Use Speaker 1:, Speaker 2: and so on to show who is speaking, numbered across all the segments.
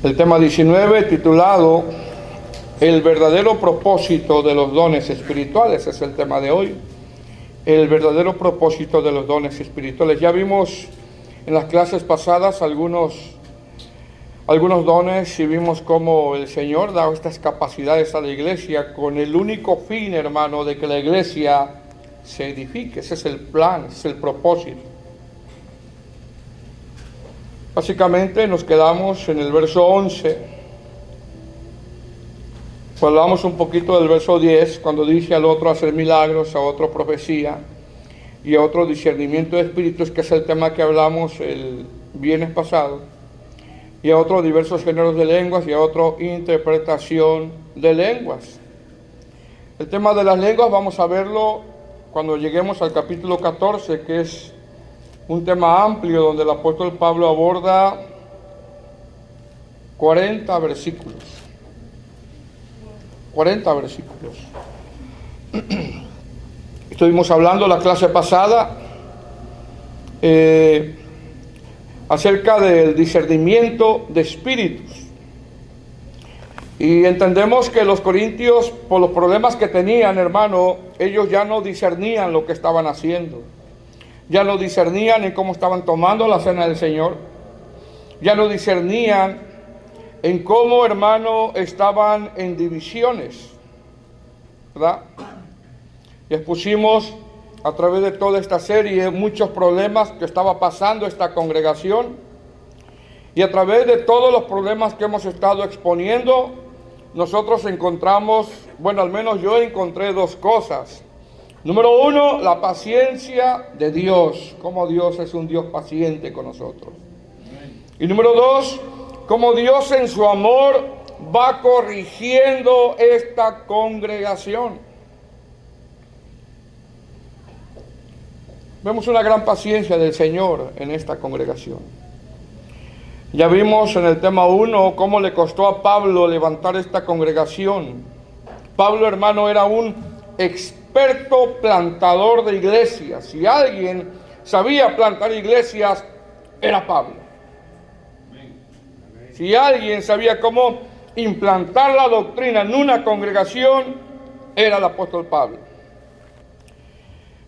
Speaker 1: El tema 19, titulado El verdadero propósito de los dones espirituales, es el tema de hoy. El verdadero propósito de los dones espirituales. Ya vimos en las clases pasadas algunos dones y vimos cómo el Señor da estas capacidades a la iglesia con el único fin, hermano, de que la iglesia se edifique. Ese es el plan, ese es el propósito. Básicamente nos quedamos en el verso 11. Hablamos un poquito del verso 10, cuando dice al otro hacer milagros, a otro profecía y a otro discernimiento de espíritus, que es el tema que hablamos el viernes pasado, y a otro diversos géneros de lenguas y a otro interpretación de lenguas. El tema de las lenguas vamos a verlo cuando lleguemos al capítulo 14, que es un tema amplio donde el apóstol Pablo aborda 40 versículos. 40 versículos. Estuvimos hablando la clase pasada acerca del discernimiento de espíritus. Y entendemos que los corintios, por los problemas que tenían, hermano, ellos ya no discernían lo que estaban haciendo. Ya no discernían en cómo estaban tomando la cena del Señor. Ya no discernían en cómo, hermano, estaban en divisiones, ¿verdad? Y expusimos a través de toda esta serie muchos problemas que estaba pasando esta congregación. Y a través de todos los problemas que hemos estado exponiendo, nosotros encontramos, bueno, al menos yo encontré dos cosas. Número uno, la paciencia de Dios, cómo Dios es un Dios paciente con nosotros. Y número dos, cómo Dios en su amor va corrigiendo esta congregación. Vemos una gran paciencia del Señor en esta congregación. Ya vimos en el tema 1 cómo le costó a Pablo levantar esta congregación. Pablo, hermano, era un experto plantador de iglesias. Si alguien sabía plantar iglesias, era Pablo. Si alguien sabía cómo implantar la doctrina en una congregación, era el apóstol Pablo.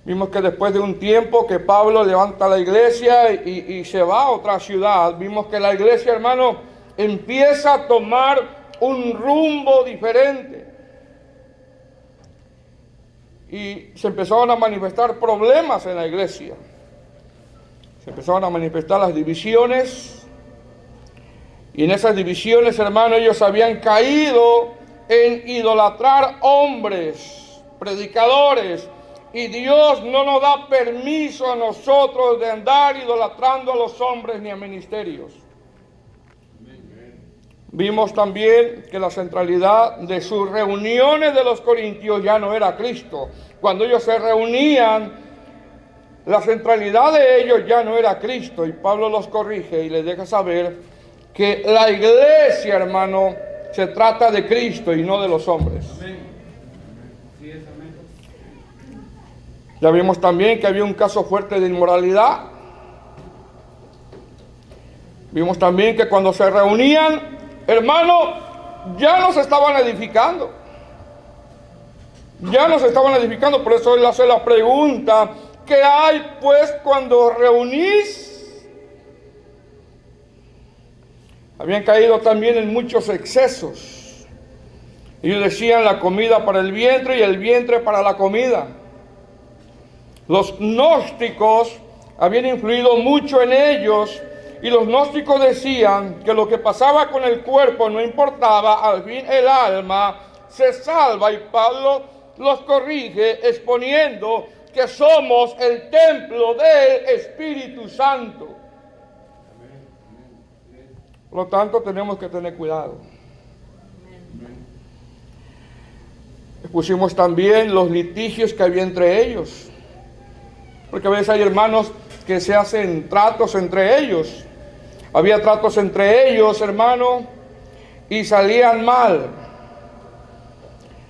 Speaker 1: Vimos que después de un tiempo que Pablo levanta la iglesia y se va a otra ciudad, vimos que la iglesia, hermano, empieza a tomar un rumbo diferente. Y se empezaron a manifestar problemas en la iglesia. Se empezaron a manifestar las divisiones. Y en esas divisiones, hermano, ellos habían caído en idolatrar hombres, predicadores. Y Dios no nos da permiso a nosotros de andar idolatrando a los hombres ni a ministerios. Vimos también que la centralidad de sus reuniones de los corintios ya no era Cristo. Cuando ellos se reunían, la centralidad de ellos ya no era Cristo. Y Pablo los corrige y les deja saber que la iglesia, hermano, se trata de Cristo y no de los hombres. Ya vimos también que había un caso fuerte de inmoralidad. Vimos también que cuando se reunían, hermano, ya nos estaban edificando. Ya nos estaban edificando. Por eso él hace la pregunta: ¿qué hay pues cuando reunís? Habían caído también en muchos excesos. Ellos decían la comida para el vientre y el vientre para la comida. Los gnósticos habían influido mucho en ellos. Y los gnósticos decían que lo que pasaba con el cuerpo no importaba, al fin el alma se salva. Y Pablo los corrige exponiendo que somos el templo del Espíritu Santo. Por lo tanto, tenemos que tener cuidado. Expusimos también los litigios que había entre ellos. Porque a veces hay hermanos que se hacen tratos entre ellos. Había tratos entre ellos, hermano, y salían mal.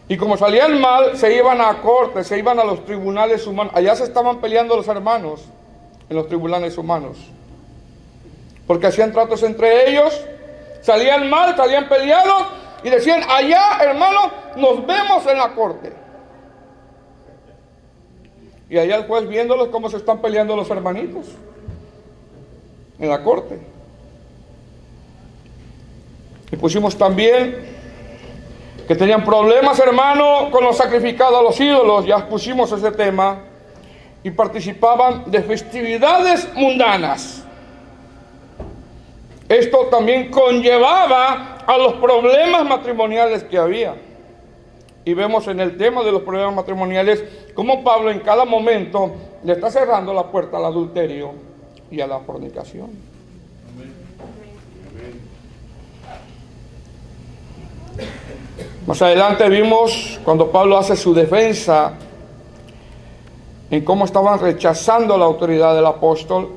Speaker 1: Y como salían mal, se iban a corte, se iban a los tribunales humanos. Allá se estaban peleando los hermanos en los tribunales humanos. Porque hacían tratos entre ellos, Salían mal, salían peleados y decían, allá, hermano, nos vemos en la corte. Y allá el juez viéndolos cómo se están peleando los hermanitos en la corte. Y pusimos también que tenían problemas, hermano, con los sacrificados a los ídolos. Ya pusimos ese tema. Y participaban de festividades mundanas. Esto también conllevaba a los problemas matrimoniales que había. Y vemos en el tema de los problemas matrimoniales cómo Pablo en cada momento le está cerrando la puerta al adulterio y a la fornicación. Más adelante vimos cuando Pablo hace su defensa en cómo estaban rechazando la autoridad del apóstol.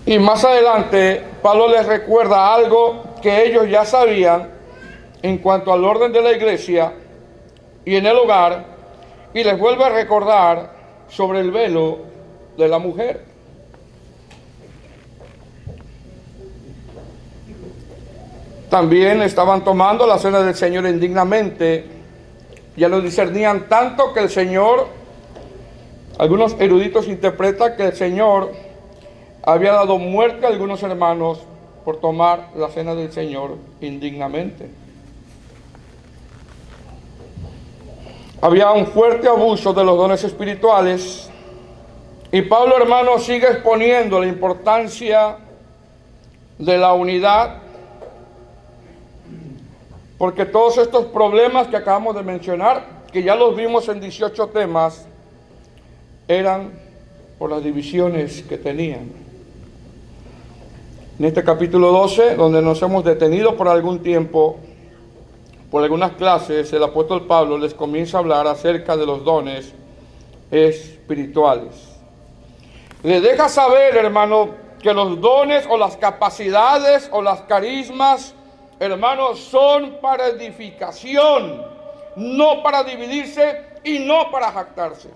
Speaker 1: Y más adelante Pablo les recuerda algo que ellos ya sabían en cuanto al orden de la iglesia y en el hogar, y les vuelve a recordar sobre el velo de la mujer. También estaban tomando la cena del Señor indignamente. Ya lo discernían tanto que el Señor, algunos eruditos interpretan que el Señor había dado muerte a algunos hermanos por tomar la cena del Señor indignamente. Había un fuerte abuso de los dones espirituales y Pablo, hermano, sigue exponiendo la importancia de la unidad, porque todos estos problemas que acabamos de mencionar, que ya los vimos en 18 temas, eran por las divisiones que tenían. En este capítulo 12, donde nos hemos detenido por algún tiempo, por algunas clases, el apóstol Pablo les comienza a hablar acerca de los dones espirituales. Les deja saber, hermano, que los dones o las capacidades o las carismas, hermanos, son para edificación, no para dividirse y no para jactarse.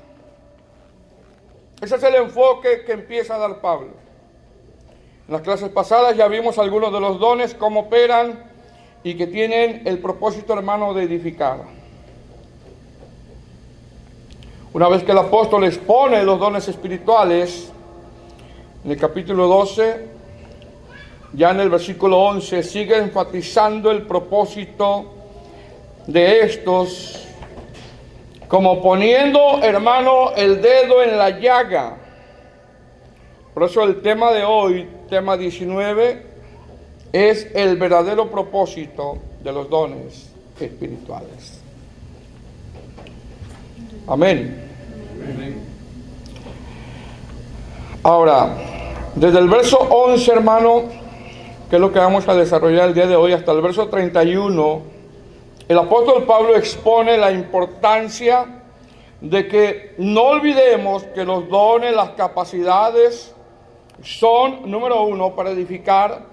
Speaker 1: Ese es el enfoque que empieza a dar Pablo. En las clases pasadas ya vimos algunos de los dones, cómo operan y que tienen el propósito, hermano, de edificar. Una vez que el apóstol expone los dones espirituales, en el capítulo 12, ya en el versículo 11, sigue enfatizando el propósito de estos, como poniendo, hermano, el dedo en la llaga. Por eso el tema de hoy, tema 19, es el verdadero propósito de los dones espirituales. Amén. Ahora, desde el verso 11, hermano, que es lo que vamos a desarrollar el día de hoy, hasta el verso 31, el apóstol Pablo expone la importancia de que no olvidemos que los dones, las capacidades son, número uno, para edificar,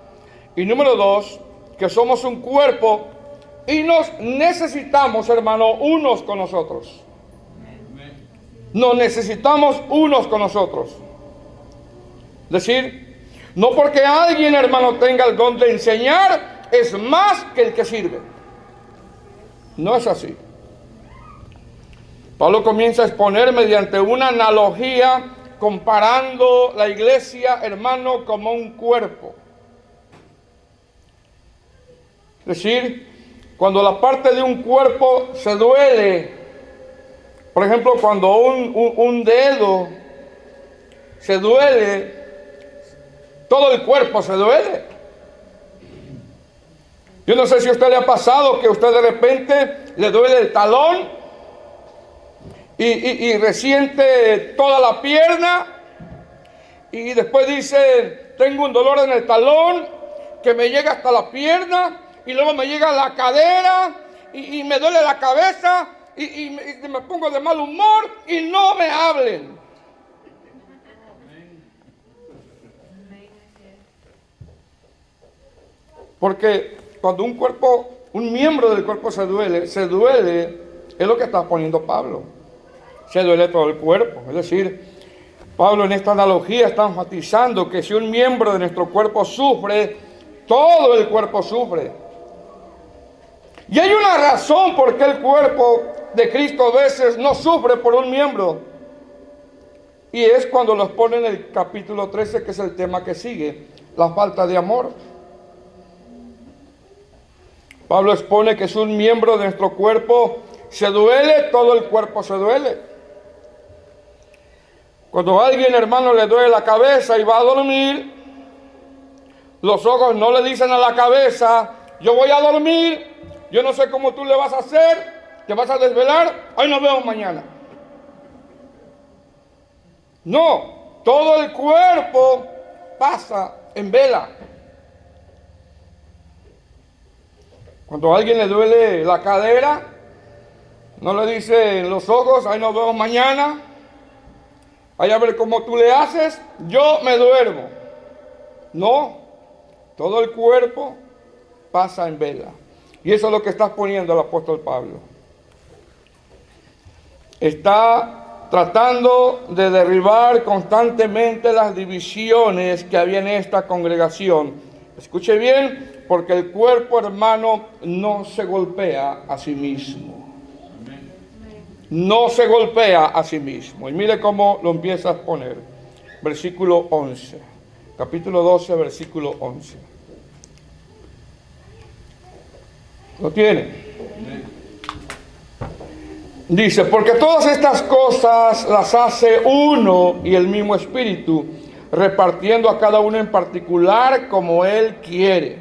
Speaker 1: y número dos, que somos un cuerpo y nos necesitamos, hermano, unos con nosotros. Nos necesitamos unos con nosotros. Es decir, no porque alguien, hermano, tenga el don de enseñar, es más que el que sirve. No es así. Pablo comienza a exponer mediante una analogía, comparando la iglesia, hermano, como un cuerpo. Es decir, cuando la parte de un cuerpo se duele, por ejemplo, cuando un dedo se duele, todo el cuerpo se duele. Yo no sé si a usted le ha pasado que a usted de repente le duele el talón y resiente toda la pierna y después dice, tengo un dolor en el talón que me llega hasta la pierna y luego me llega a la cadera y me duele la cabeza y me pongo de mal humor y no me hablen. Porque cuando un miembro del cuerpo se duele, es lo que está poniendo Pablo. Se duele todo el cuerpo. Es decir, Pablo en esta analogía está enfatizando que si un miembro de nuestro cuerpo sufre, todo el cuerpo sufre. Y hay una razón por qué el cuerpo de Cristo a veces no sufre por un miembro. Y es cuando los pone en el capítulo 13, que es el tema que sigue, la falta de amor. Pablo expone que si un miembro de nuestro cuerpo se duele, todo el cuerpo se duele. Cuando a alguien, hermano, le duele la cabeza y va a dormir, los ojos no le dicen a la cabeza, yo voy a dormir, yo no sé cómo tú le vas a hacer, te vas a desvelar, ahí nos vemos mañana. No, todo el cuerpo pasa en vela. Cuando a alguien le duele la cadera, no le dice en los ojos, ahí nos vemos mañana, ahí a ver cómo tú le haces, yo me duermo. No, todo el cuerpo pasa en vela. Y eso es lo que está poniendo el apóstol Pablo. Está tratando de derribar constantemente las divisiones que había en esta congregación. Escuche bien, porque el cuerpo, hermano, no se golpea a sí mismo. No se golpea a sí mismo. Y mire cómo lo empieza a poner. Versículo 11. Capítulo 12, versículo 11. ¿Lo tiene? Dice, porque todas estas cosas las hace uno y el mismo Espíritu, repartiendo a cada uno en particular como Él quiere.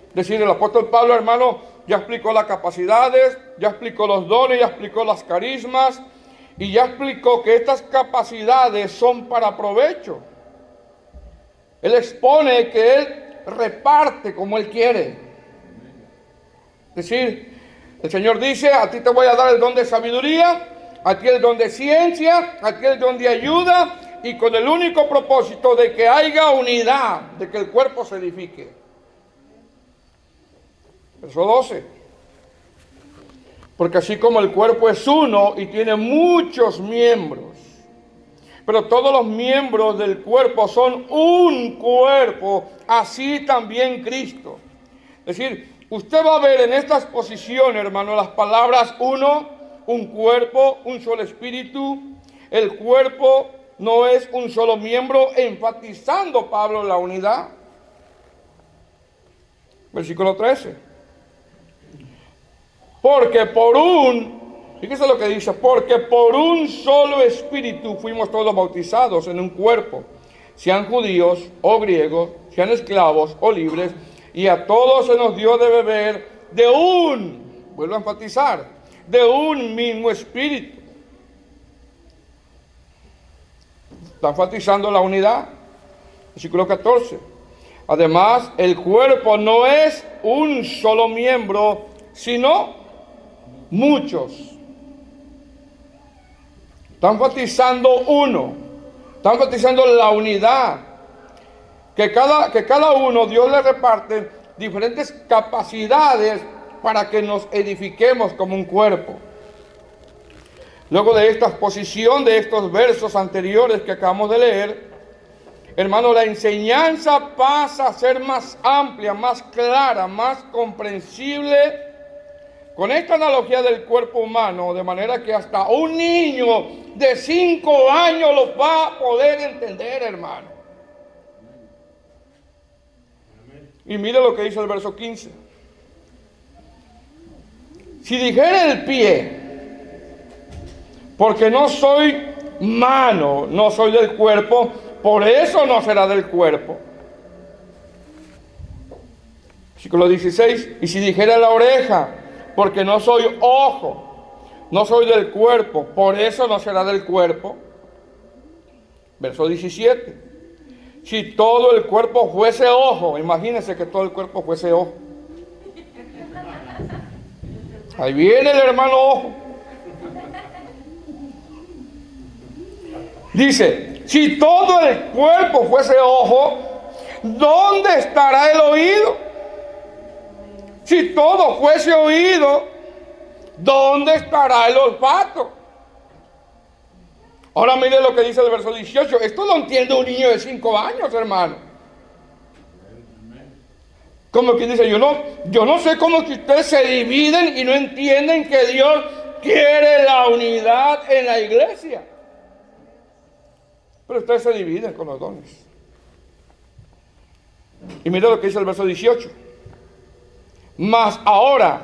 Speaker 1: Es decir, el apóstol Pablo, hermano, ya explicó las capacidades, ya explicó los dones, ya explicó las carismas, y ya explicó que estas capacidades son para provecho. Él expone que Él reparte como Él quiere. Es decir, el Señor dice, a ti te voy a dar el don de sabiduría, a ti el don de ciencia, a ti el don de ayuda, y con el único propósito de que haya unidad, de que el cuerpo se edifique. Verso 12. Porque así como el cuerpo es uno y tiene muchos miembros, pero todos los miembros del cuerpo son un cuerpo, así también Cristo. Es decir, usted va a ver en esta exposición, hermano, las palabras uno, un cuerpo, un solo espíritu. El cuerpo no es un solo miembro, enfatizando Pablo la unidad. Versículo 13. Porque fíjese lo que dice, porque por un solo espíritu fuimos todos bautizados en un cuerpo, sean judíos o griegos, sean esclavos o libres, y a todos se nos dio de beber de vuelvo a enfatizar, de un mismo espíritu. Está enfatizando la unidad. Versículo 14. Además, el cuerpo no es un solo miembro, sino muchos. Está enfatizando uno. Está enfatizando la unidad. Que cada uno Dios le reparte diferentes capacidades para que nos edifiquemos como un cuerpo. Luego de esta exposición de estos versos anteriores que acabamos de leer, hermano, la enseñanza pasa a ser más amplia, más clara, más comprensible con esta analogía del cuerpo humano, de manera que hasta un niño de 5 años lo va a poder entender, hermano. Y mire lo que dice el verso 15. Si dijera el pie, porque no soy mano, no soy del cuerpo, por eso no será del cuerpo. Versículo 16. Y si dijera la oreja, porque no soy ojo, no soy del cuerpo, por eso no será del cuerpo. Verso 17. Si todo el cuerpo fuese ojo, imagínense que todo el cuerpo fuese ojo. Ahí viene el hermano ojo. Dice, si todo el cuerpo fuese ojo, ¿dónde estará el oído? Si todo fuese oído, ¿dónde estará el olfato? Ahora mire lo que dice el verso 18. Esto lo entiende un niño de 5 años, hermano. Como quien dice, yo no sé cómo que ustedes se dividen y no entienden que Dios quiere la unidad en la iglesia. Pero ustedes se dividen con los dones. Y mira lo que dice el verso 18. Mas ahora,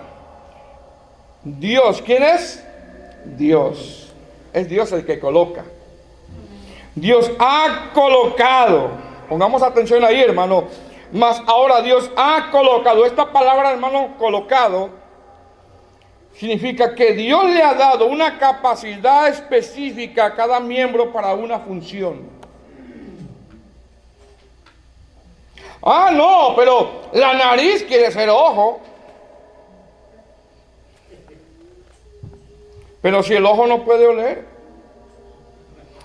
Speaker 1: Dios, ¿quién es? Dios. Es Dios el que coloca. Dios ha colocado. Pongamos atención ahí, hermano. Mas ahora Dios ha colocado. Esta palabra, hermano, colocado, significa que Dios le ha dado una capacidad específica a cada miembro para una función. Ah, no, pero la nariz quiere ser ojo. Pero si el ojo no puede oler.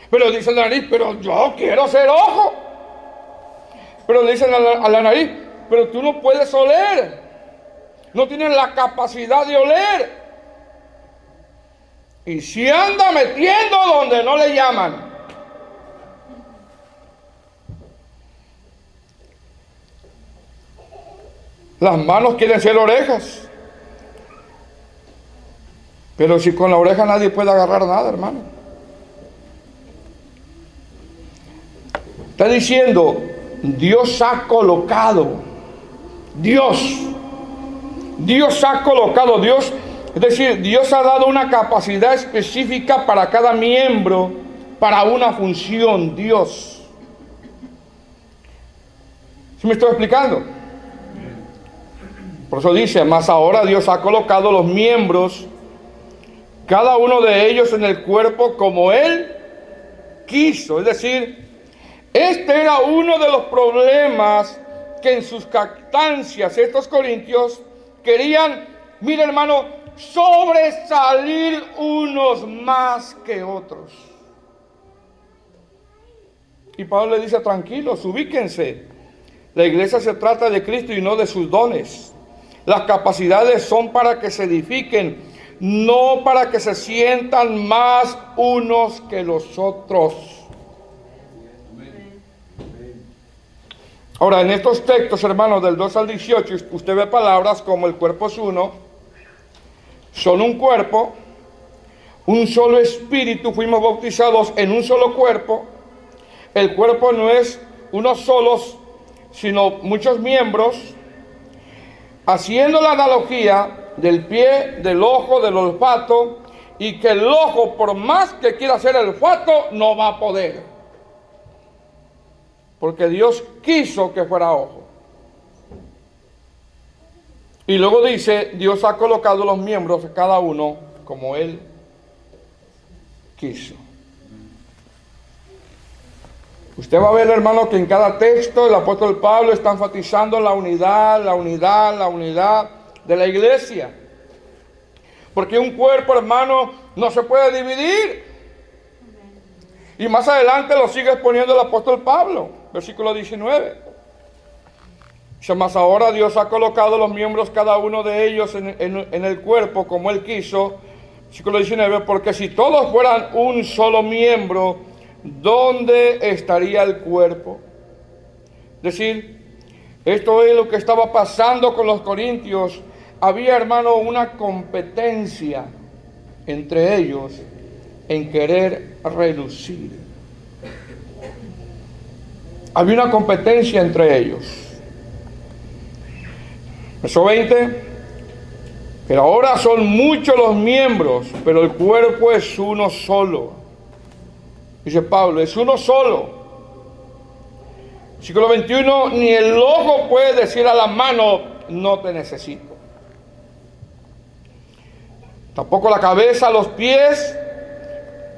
Speaker 1: Pero dice la nariz, pero yo quiero ser ojo. Pero le dicen a la nariz, pero tú no puedes oler. No tienes la capacidad de oler. Y si anda metiendo donde no le llaman. Las manos quieren ser orejas. Pero si con la oreja nadie puede agarrar nada, hermano. Está diciendo, Dios ha colocado. Dios ha colocado. Es decir, Dios ha dado una capacidad específica para cada miembro, para una función. Dios. ¿Sí me estoy explicando? Por eso dice, mas ahora Dios ha colocado los miembros, cada uno de ellos en el cuerpo como Él quiso. Es decir, este era uno de los problemas que en sus jactancias estos corintios querían, mira hermano, sobresalir unos más que otros. Y Pablo le dice, tranquilos, ubíquense. La iglesia se trata de Cristo y no de sus dones. Las capacidades son para que se edifiquen, no para que se sientan más unos que los otros. Ahora, en estos textos, hermanos, del 2 al 18, usted ve palabras como el cuerpo es uno, son un cuerpo, un solo espíritu, fuimos bautizados en un solo cuerpo. El cuerpo no es uno solo, sino muchos miembros, haciendo la analogía del pie, del ojo, del olfato, y que el ojo, por más que quiera hacer el olfato, no va a poder. Porque Dios quiso que fuera ojo. Y luego dice, Dios ha colocado los miembros de cada uno como Él quiso. Usted va a ver, hermano, que en cada texto el apóstol Pablo está enfatizando la unidad de la iglesia. Porque un cuerpo, hermano, no se puede dividir. Y más adelante lo sigue exponiendo el apóstol Pablo, versículo 19. Dice, mas ahora Dios ha colocado los miembros, cada uno de ellos, en el cuerpo como Él quiso. Versículo 19, porque si todos fueran un solo miembro, ¿dónde estaría el cuerpo? Es decir, esto es lo que estaba pasando con los corintios. Había, hermano, una competencia entre ellos en querer relucir. Había una competencia entre ellos. Verso 20. Pero ahora son muchos los miembros, pero el cuerpo es uno solo. Dice Pablo, es uno solo. Versículo 21, ni el ojo puede decir a la mano, no te necesito. Tampoco la cabeza, los pies,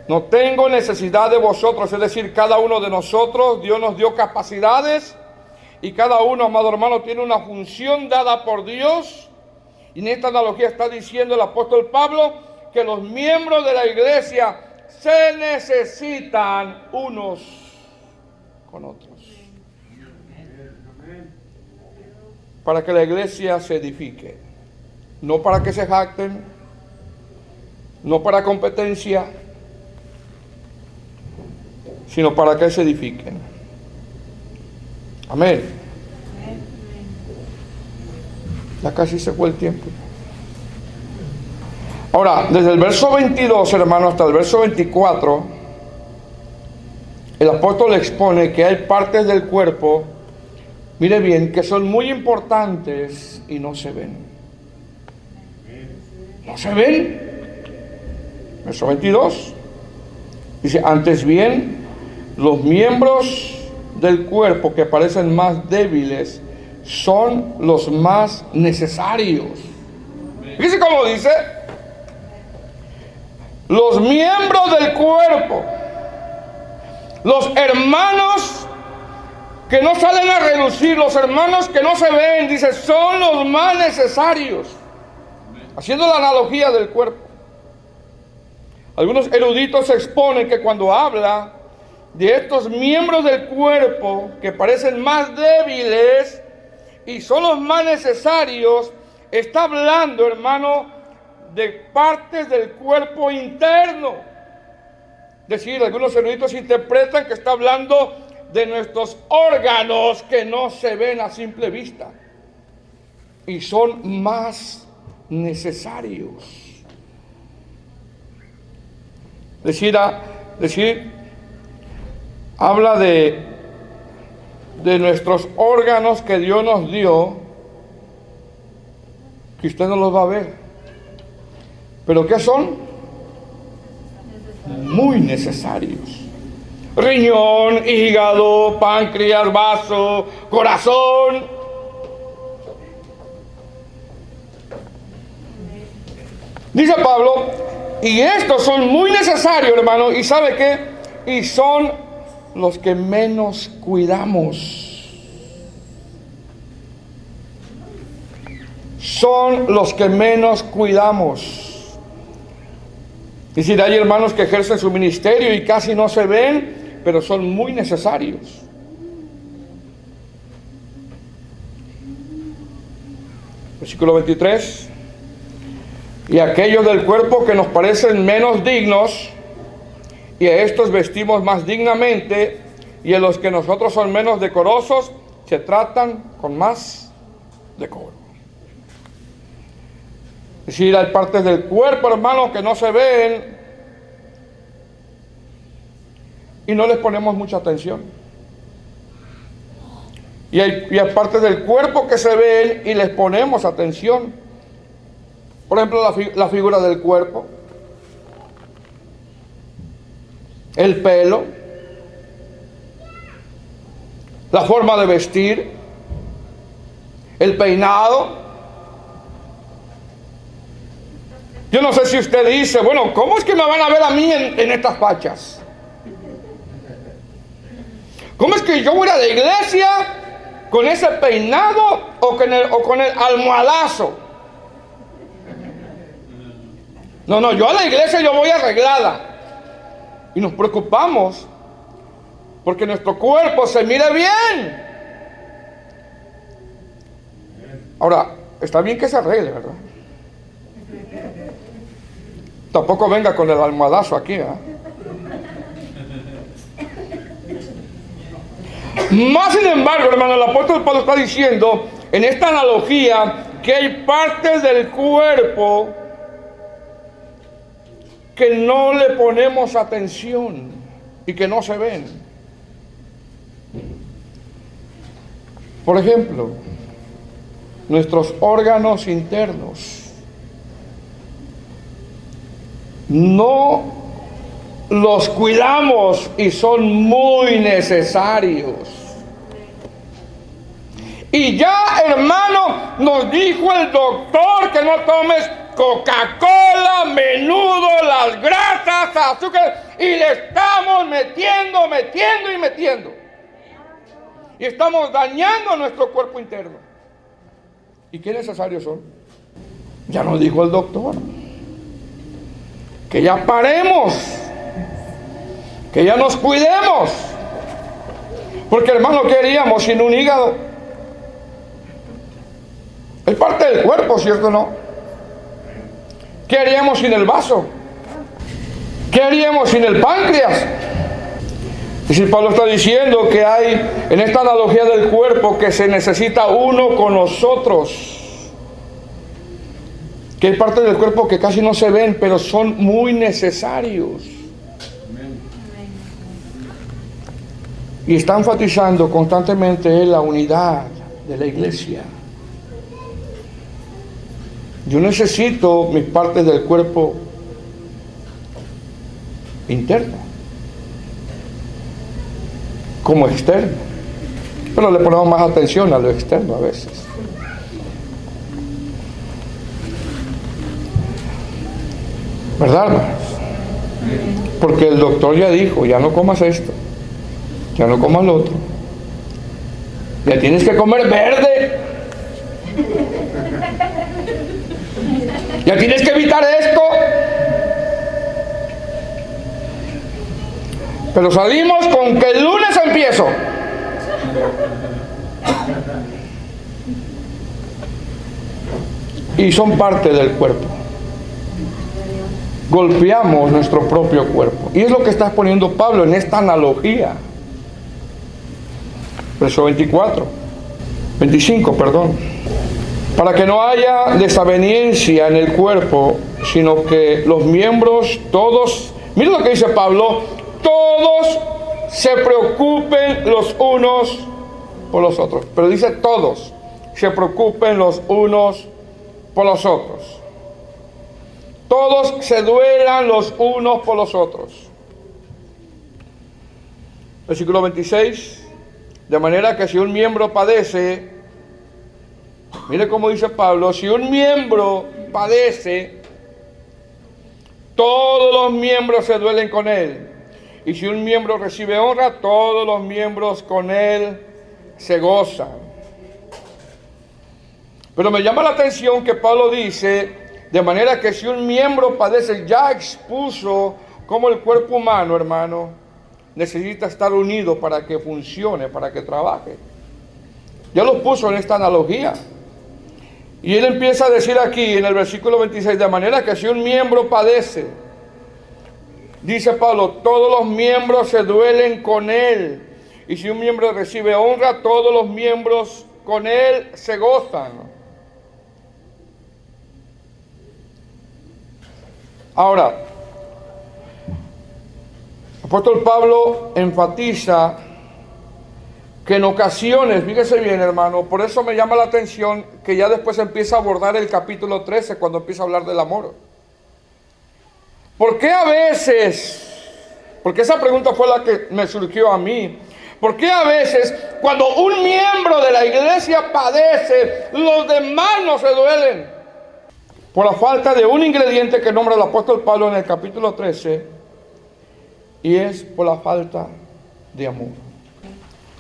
Speaker 1: no tengo necesidad de vosotros. Es decir, cada uno de nosotros, Dios nos dio capacidades y cada uno, amado hermano, tiene una función dada por Dios. Y en esta analogía está diciendo el apóstol Pablo que los miembros de la iglesia se necesitan unos con otros para que la iglesia se edifique, no para que se jacten, no para competencia, sino para que se edifiquen. Amén. Ya casi se fue el tiempo. Ahora, desde el verso 22, hermano, hasta el verso 24, el apóstol expone que hay partes del cuerpo, mire bien, que son muy importantes y no se ven. ¿No se ven? Verso 22. Dice, antes bien, los miembros del cuerpo que parecen más débiles son los más necesarios. Fíjese cómo dice. Los miembros del cuerpo, los hermanos que no salen a relucir, los hermanos que no se ven, dice, son los más necesarios. Haciendo la analogía del cuerpo. Algunos eruditos exponen que cuando habla de estos miembros del cuerpo que parecen más débiles y son los más necesarios, está hablando, hermano, de partes del cuerpo interno. Es decir, algunos eruditos interpretan que está hablando de nuestros órganos que no se ven a simple vista y son más necesarios. Decir, habla de nuestros órganos que Dios nos dio, que usted no los va a ver. ¿Pero qué son? Muy necesarios. Riñón, hígado, páncreas, vaso, corazón. Dice Pablo, y estos son muy necesarios, hermano, y ¿sabe qué? Y son los que menos cuidamos. Son los que menos cuidamos. Es decir, hay hermanos que ejercen su ministerio y casi no se ven, pero son muy necesarios. Versículo 23. Y aquellos del cuerpo que nos parecen menos dignos, y a estos vestimos más dignamente, y a los que nosotros son menos decorosos, se tratan con más decoro. Es decir, hay partes del cuerpo, hermano, que no se ven y no les ponemos mucha atención. Y hay partes del cuerpo que se ven y les ponemos atención. Por ejemplo, la figura del cuerpo, el pelo, la forma de vestir, el peinado. Yo no sé si usted dice, bueno, ¿cómo es que me van a ver a mí en estas fachas? ¿Cómo es que yo voy a la iglesia con ese peinado o con el almohadazo? No, yo a la iglesia yo voy arreglada. Y nos preocupamos porque nuestro cuerpo se mire bien. Ahora, está bien que se arregle, ¿verdad? Tampoco venga con el almohadazo aquí, ¿eh? Más sin embargo, hermano, el apóstol Pablo está diciendo en esta analogía que hay partes del cuerpo que no le ponemos atención y que no se ven. Por ejemplo, nuestros órganos internos. No los cuidamos y son muy necesarios. Y ya, hermano, nos dijo el doctor que no tomes Coca-Cola, menudo, las grasas, azúcar, y le estamos metiendo. Y estamos dañando nuestro cuerpo interno. ¿Y qué necesarios son? Ya nos dijo el doctor. Que ya paremos, que ya nos cuidemos, porque hermano, ¿qué haríamos sin un hígado? Es parte del cuerpo, ¿cierto o no? ¿Qué haríamos sin el vaso? ¿Qué haríamos sin el páncreas? Es decir, Pablo está diciendo que hay en esta analogía del cuerpo que se necesita uno con los otros. Que hay partes del cuerpo que casi no se ven, pero son muy necesarios. Y está enfatizando constantemente en la unidad de la iglesia. Yo necesito mis partes del cuerpo interno como externo, pero le ponemos más atención a lo externo a veces. ¿Verdad, hermanos? Porque el doctor ya dijo, ya no comas esto, ya no comas lo otro, ya tienes que comer verde, ya tienes que evitar esto. Pero salimos con que el lunes empiezo. Y son parte del cuerpo. Golpeamos nuestro propio cuerpo. Y es lo que está poniendo Pablo en esta analogía. Verso 25, perdón. Para que no haya desaveniencia en el cuerpo, sino que los miembros todos, mira lo que dice Pablo, todos se preocupen los unos por los otros. Pero dice todos se preocupen los unos por los otros. Todos se duelan los unos por los otros. Versículo 26. De manera que si un miembro padece, mire cómo dice Pablo, si un miembro padece, todos los miembros se duelen con él. Y si un miembro recibe honra, todos los miembros con él se gozan. Pero me llama la atención que Pablo dice, de manera que si un miembro padece, ya expuso cómo el cuerpo humano, hermano, necesita estar unido para que funcione, para que trabaje. Ya lo puso en esta analogía. Y él empieza a decir aquí en el versículo 26, de manera que si un miembro padece, dice Pablo, todos los miembros se duelen con él. Y si un miembro recibe honra, todos los miembros con él se gozan. Ahora, el apóstol Pablo enfatiza que en ocasiones, fíjese bien, hermano, por eso me llama la atención que ya después empieza a abordar el capítulo 13 cuando empieza a hablar del amor. ¿Por qué a veces, porque esa pregunta fue la que me surgió a mí, por qué a veces cuando un miembro de la iglesia padece, los demás no se duelen? Por la falta de un ingrediente que nombra el apóstol Pablo en el capítulo 13, y es por la falta de amor.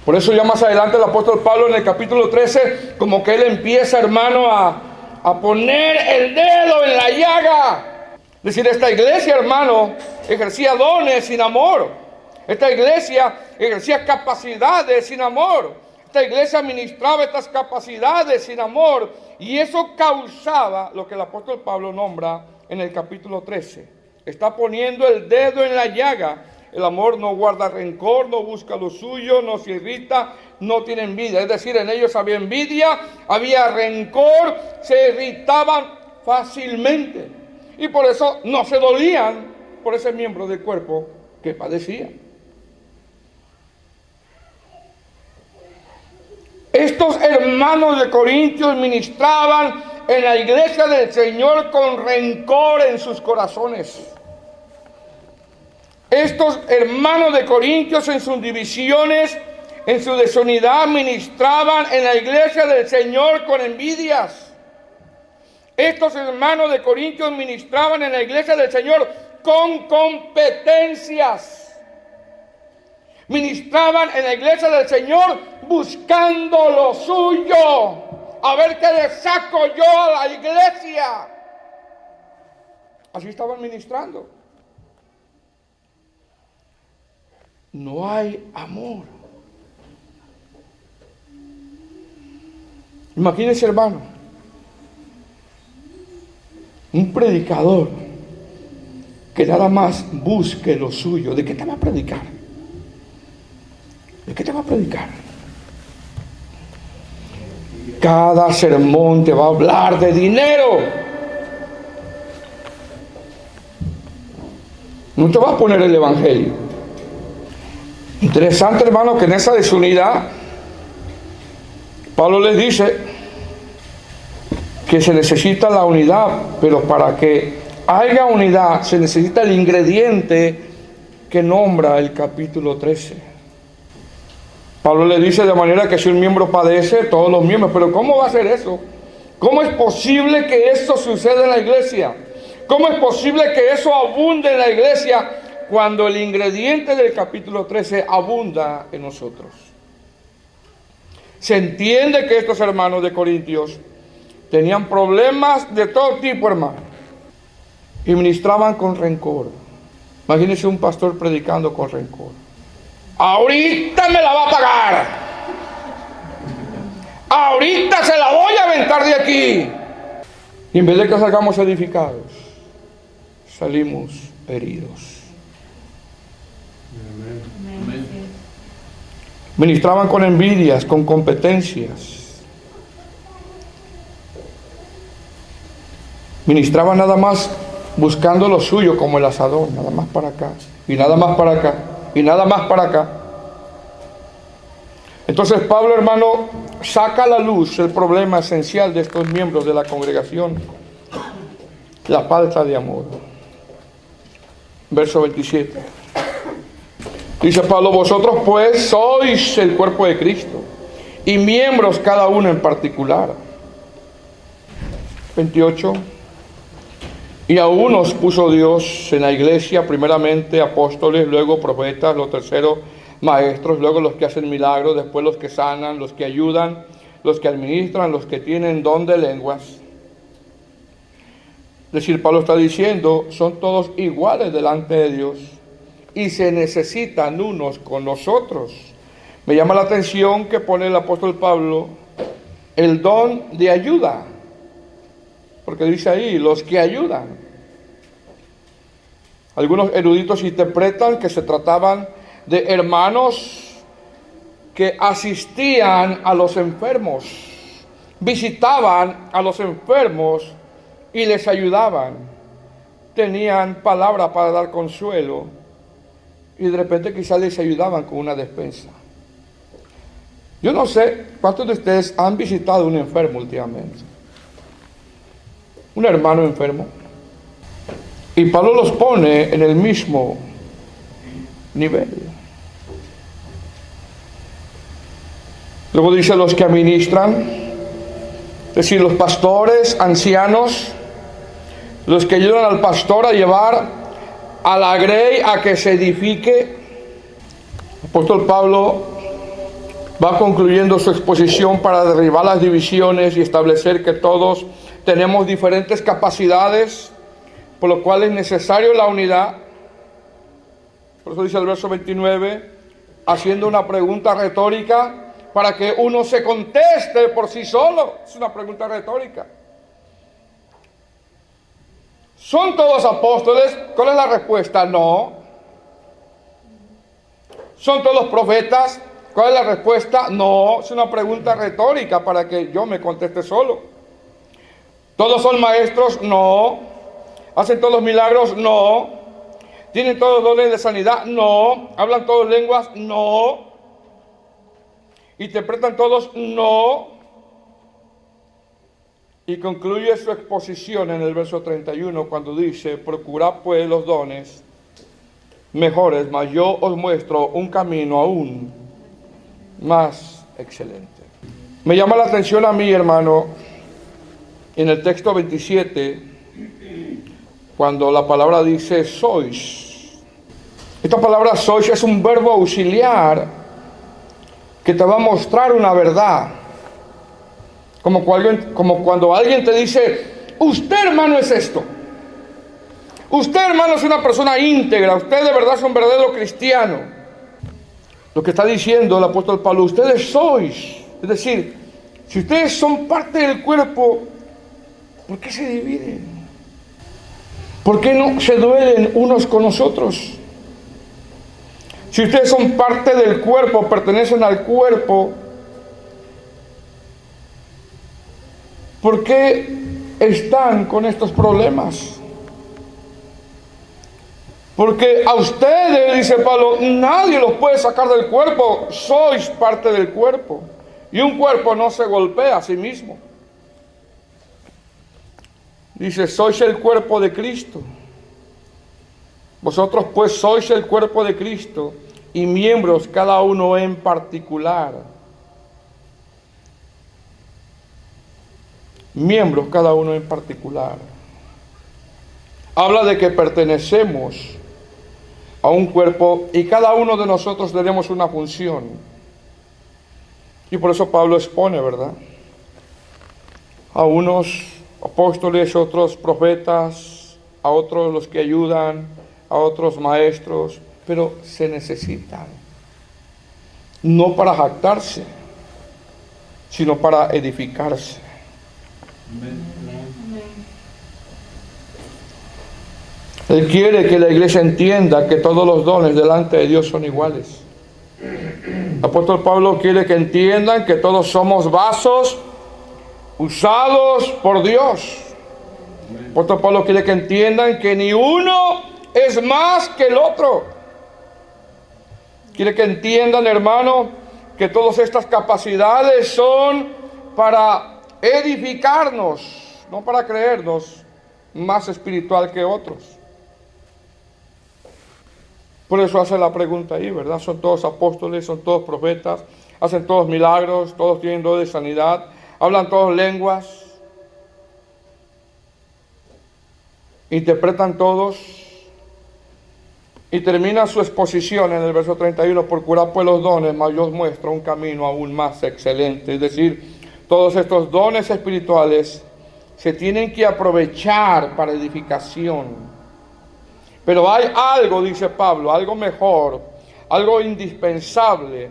Speaker 1: Por eso ya más adelante el apóstol Pablo en el capítulo 13, como que él empieza, hermano, a poner el dedo en la llaga. Es decir, esta iglesia, hermano, ejercía dones sin amor. Esta iglesia ejercía capacidades sin amor. Esta iglesia administraba estas capacidades sin amor. Y eso causaba lo que el apóstol Pablo nombra en el capítulo 13. Está poniendo el dedo en la llaga. El amor no guarda rencor, no busca lo suyo, no se irrita, no tiene envidia. Es decir, en ellos había envidia, había rencor, se irritaban fácilmente. Y por eso no se dolían por ese miembro del cuerpo que padecía. Estos hermanos de Corintios ministraban en la iglesia del Señor con rencor en sus corazones. Estos hermanos de Corintios en sus divisiones, en su desunidad, ministraban en la iglesia del Señor con envidias. Estos hermanos de Corintios ministraban en la iglesia del Señor con competencias. Ministraban en la iglesia del Señor buscando lo suyo. A ver qué le saco yo a la iglesia. Así estaban ministrando. No hay amor. Imagínense, hermano, un predicador que nada más busque lo suyo. ¿De qué te va a predicar? va a predicar? Cada sermón te va a hablar de dinero. No te va a poner el evangelio. Interesante, hermano, que en esa desunidad Pablo les dice que se necesita la unidad, pero para que haya unidad se necesita el ingrediente que nombra el capítulo 13. Pablo le dice de manera que si un miembro padece, todos los miembros. Pero ¿cómo va a ser eso? ¿Cómo es posible que esto suceda en la iglesia? ¿Cómo es posible que eso abunde en la iglesia cuando el ingrediente del capítulo 13 abunda en nosotros? Se entiende que estos hermanos de Corintios tenían problemas de todo tipo, hermano, y ministraban con rencor. Imagínense un pastor predicando con rencor. Ahorita me la va a pagar. Ahorita se la voy a aventar de aquí. Y en vez de que salgamos edificados, salimos heridos. Amén. Ministraban con envidias, con competencias. Ministraban nada más buscando lo suyo como el asador, nada más para acá, y nada más para acá, y nada más para acá. Entonces Pablo, hermano, saca a la luz el problema esencial de estos miembros de la congregación: la falta de amor. Verso 27. Dice Pablo: vosotros pues sois el cuerpo de Cristo, y miembros cada uno en particular. 28. Y a unos puso Dios en la iglesia, primeramente apóstoles, luego profetas, los terceros maestros, luego los que hacen milagros, después los que sanan, los que ayudan, los que administran, los que tienen don de lenguas. Es decir, Pablo está diciendo, son todos iguales delante de Dios y se necesitan unos con los otros. Me llama la atención que pone el apóstol Pablo el don de ayuda, porque dice ahí, los que ayudan. Algunos eruditos interpretan que se trataban de hermanos que asistían a los enfermos, visitaban a los enfermos y les ayudaban. Tenían palabra para dar consuelo y de repente quizás les ayudaban con una despensa. Yo no sé cuántos de ustedes han visitado a un enfermo últimamente. Un hermano enfermo. Y Pablo los pone en el mismo nivel. Luego dice los que administran, es decir, los pastores, ancianos, los que ayudan al pastor a llevar a la grey a que se edifique. El apóstol Pablo va concluyendo su exposición para derribar las divisiones y establecer que todos tenemos diferentes capacidades, por lo cual es necesario la unidad. Por eso dice el verso 29, haciendo una pregunta retórica para que uno se conteste por sí solo. Es una pregunta retórica. ¿Son todos apóstoles? ¿Cuál es la respuesta? No. ¿Son todos profetas? ¿Cuál es la respuesta? No. Es una pregunta retórica para que yo me conteste solo. ¿Todos son maestros? No. ¿Hacen todos milagros? No. ¿Tienen todos dones de sanidad? No. ¿Hablan todos lenguas? No. ¿Interpretan todos? No. Y concluye su exposición en el verso 31 cuando dice, procurad pues los dones mejores, mas yo os muestro un camino aún más excelente. Me llama la atención a mí, hermano, en el texto 27, cuando la palabra dice sois. Esta palabra sois es un verbo auxiliar que te va a mostrar una verdad. Como cuando alguien te dice, usted, hermano, es esto. Usted, hermano, es una persona íntegra. Usted de verdad es un verdadero cristiano. Lo que está diciendo el apóstol Pablo, ustedes sois. Es decir, si ustedes son parte del cuerpo, ¿por qué se dividen? ¿Por qué no se duelen unos con los otros? Si ustedes son parte del cuerpo, pertenecen al cuerpo, ¿por qué están con estos problemas? Porque a ustedes, dice Pablo, nadie los puede sacar del cuerpo, sois parte del cuerpo. Y un cuerpo no se golpea a sí mismo. Dice, sois el cuerpo de Cristo. Vosotros pues sois el cuerpo de Cristo y miembros cada uno en particular. Miembros cada uno en particular. Habla de que pertenecemos a un cuerpo y cada uno de nosotros tenemos una función. Y por eso Pablo expone, ¿verdad? A unos apóstoles, a otros profetas, a otros los que ayudan, a otros maestros, pero se necesitan. No para jactarse, sino para edificarse. Él quiere que la iglesia entienda que todos los dones delante de Dios son iguales. El apóstol Pablo quiere que entiendan que todos somos vasos usados por Dios. El apóstol Pablo quiere que entiendan que ni uno es más que el otro. Quiere que entiendan, hermano, que todas estas capacidades son para edificarnos, no para creernos más espiritual que otros. Por eso hace la pregunta ahí, ¿verdad? Son todos apóstoles, son todos profetas, hacen todos milagros, todos tienen don de sanidad, hablan todos lenguas, interpretan todos. Y termina su exposición en el verso 31, procurad pues los dones, mas yo os muestro un camino aún más excelente. Es decir, todos estos dones espirituales se tienen que aprovechar para edificación. Pero hay algo, dice Pablo, algo mejor, algo indispensable,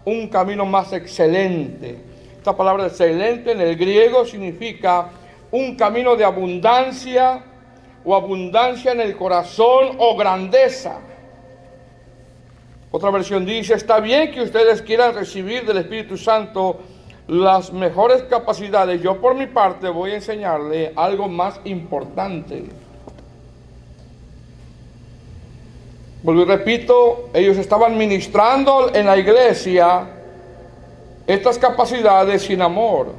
Speaker 1: un camino más excelente. Esta palabra excelente en el griego significa un camino de abundancia, o abundancia en el corazón, o grandeza. Otra versión dice, está bien que ustedes quieran recibir del Espíritu Santo las mejores capacidades. Yo por mi parte voy a enseñarle algo más importante. Vuelvo y repito, ellos estaban ministrando en la iglesia estas capacidades sin amor.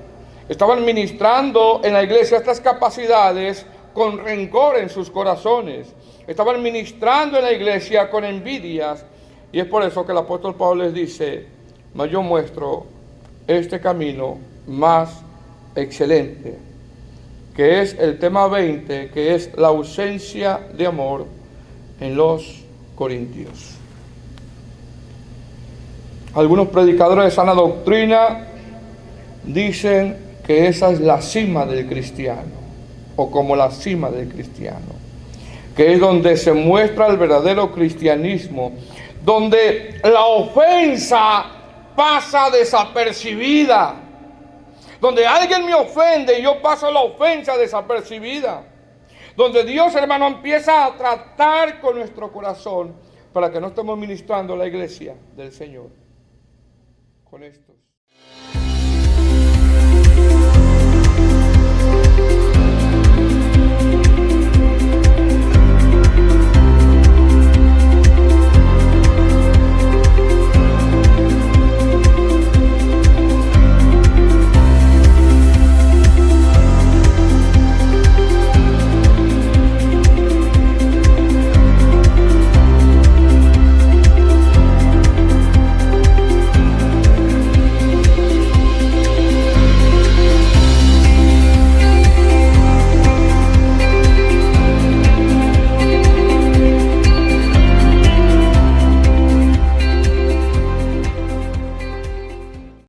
Speaker 1: Estaban ministrando en la iglesia estas capacidades con rencor en sus corazones. Estaban ministrando en la iglesia con envidias. Y es por eso que el apóstol Pablo les dice, mas yo muestro este camino más excelente, que es el tema 20, que es la ausencia de amor en los Corintios. Algunos predicadores de sana doctrina dicen que esa es la cima del cristiano, o como la cima del cristiano, que es donde se muestra el verdadero cristianismo, donde la ofensa pasa desapercibida, donde alguien me ofende y yo paso la ofensa desapercibida, donde Dios, hermano, empieza a tratar con nuestro corazón para que no estemos ministrando la iglesia del Señor con esto.